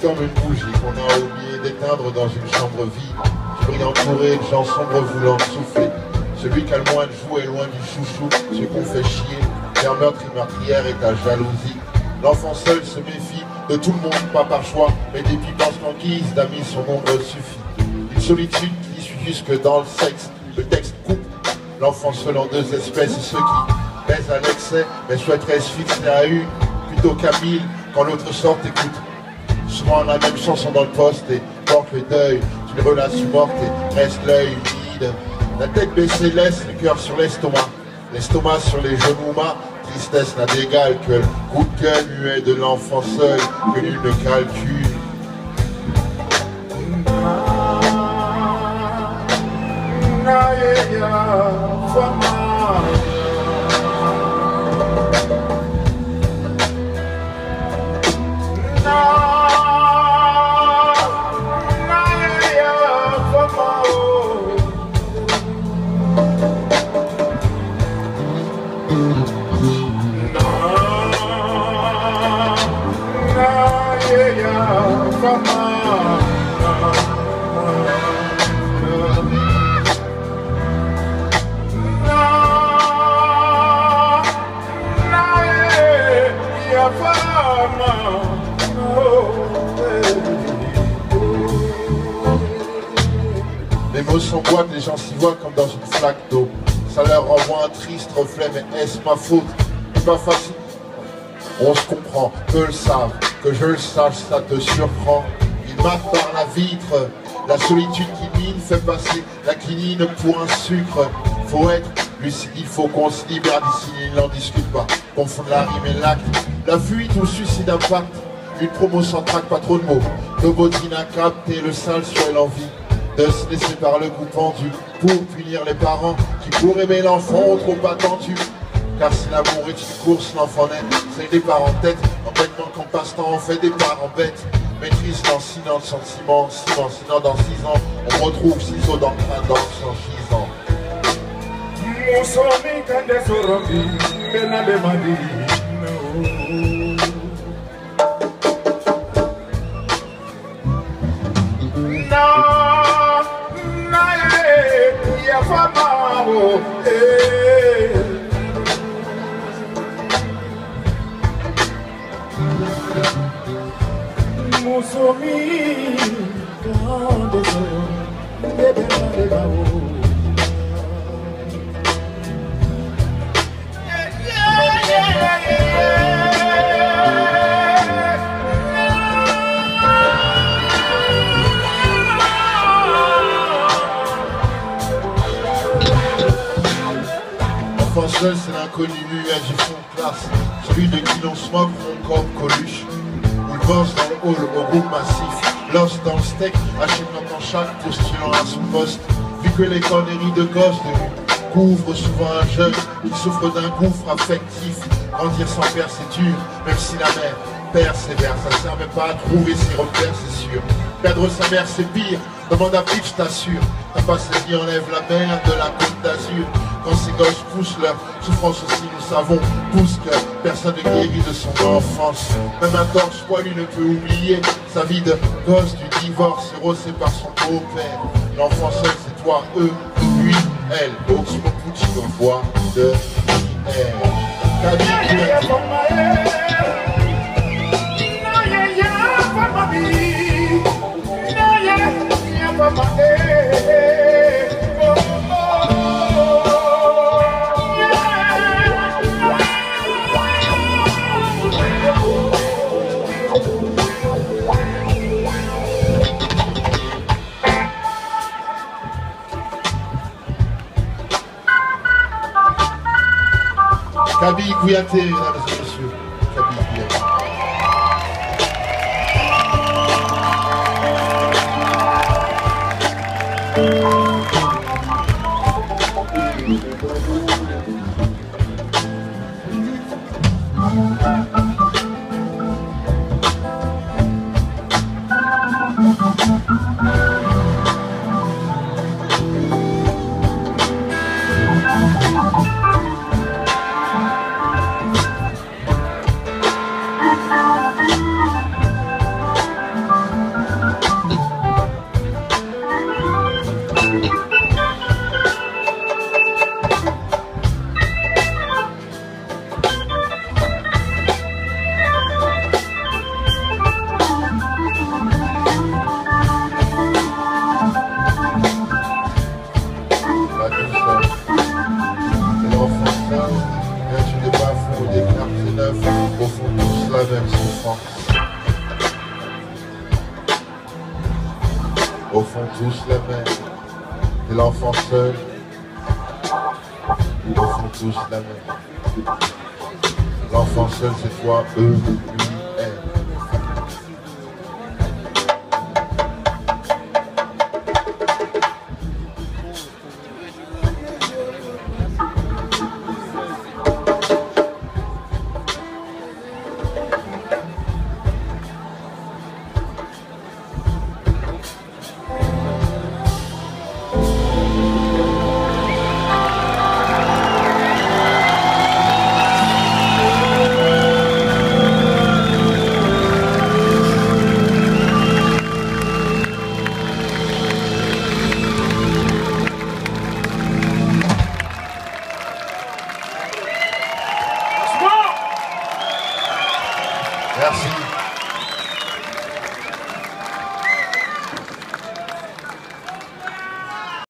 comme une bougie qu'on a oublié d'éteindre dans une chambre vide, qui brille entouré de gens sombres voulant souffler. Celui qui a le moins de joues est loin du chouchou, celui qu'on fait chier, vers meurtre et meurtrière et ta jalousie. L'enfant seul se méfie de tout le monde, pas par choix, mais des pipences qu'en guise d'amis son nombre suffit. Une solitude qui suit jusque dans le sexe, le texte coupe l'enfant seul en deux espèces, et ceux qui baisent à l'excès, mais souhaiteraient se fixer à une, plutôt qu'à mille, quand l'autre sort écoute. Souvent la même chanson dans le poste et porte le deuil d'une relation morte et reste l'œil humide. La tête baissée laisse le cœur sur l'estomac, l'estomac sur les genoux mat. Tristesse n'a d'égal que le coup de gueule muet de l'enfant seul que nul ne calcule. Les mots s'emboîtent, les gens s'y voient comme dans une flaque d'eau. Ça leur renvoie un triste reflet, mais est-ce ma faute? C'est pas facile. On se comprend, eux le savent, que je le sache, ça te surprend. Ils marquent par la vitre, la solitude qui mine fait passer la quinine pour un sucre. Faut être lucide, il faut qu'on se libère d'ici, ils n'en discutent pas. Confondre la rime et l'acte, la fuite ou le suicide impact. Une promo sans trac, pas trop de mots. Lobotine à capter le sale sur l'envie de se laisser par le goût pendu pour punir les parents qui pour aimer l'enfant ont trop attendu. Car si l'amour est une course, l'enfant naît, c'est des parents en tête. Embêtement qu'en passe-temps on fait des parents bêtes. Maîtrise lancinant le sentiment, sinon dans 6 ans on retrouve ciseaux dans le train d'encre en gisant. L'enfant seul, c'est l'inconnu muet du fond de classe, celui de qui l'on se moque, mon corps Coluche. Il bosse dans le hall au groupe massif, l'os dans le steak, achetant dans chaque postulant à son poste. Vu que les conneries de gosses de rue couvrent souvent un jeune qui souffre d'un gouffre affectif. Grandir sans père c'est dur, même si la mère persévère, ça sert même pas à trouver ses repères, c'est sûr. Perdre sa mère c'est pire, demande à Pitch, je t'assure. Ta passe qui enlève la mer de la Côte d'Azur. Quand ces gosses poussent leur souffrance aussi, nous savons tous que personne ne guérit de son enfance. Même un torche poilu ne peut oublier sa vie de gosse du divorce, rosé par son beau-père. L'enfant seul c'est toi, eux, lui, elle. Oxmo Pucci doit voir de elle. Kaby Kouyaté, mesdames et messieurs. Kaby Kouyaté. tous les mêmes. Et l'enfant seul, ils font tous la même. L'enfant seul, cette fois, eux, lui.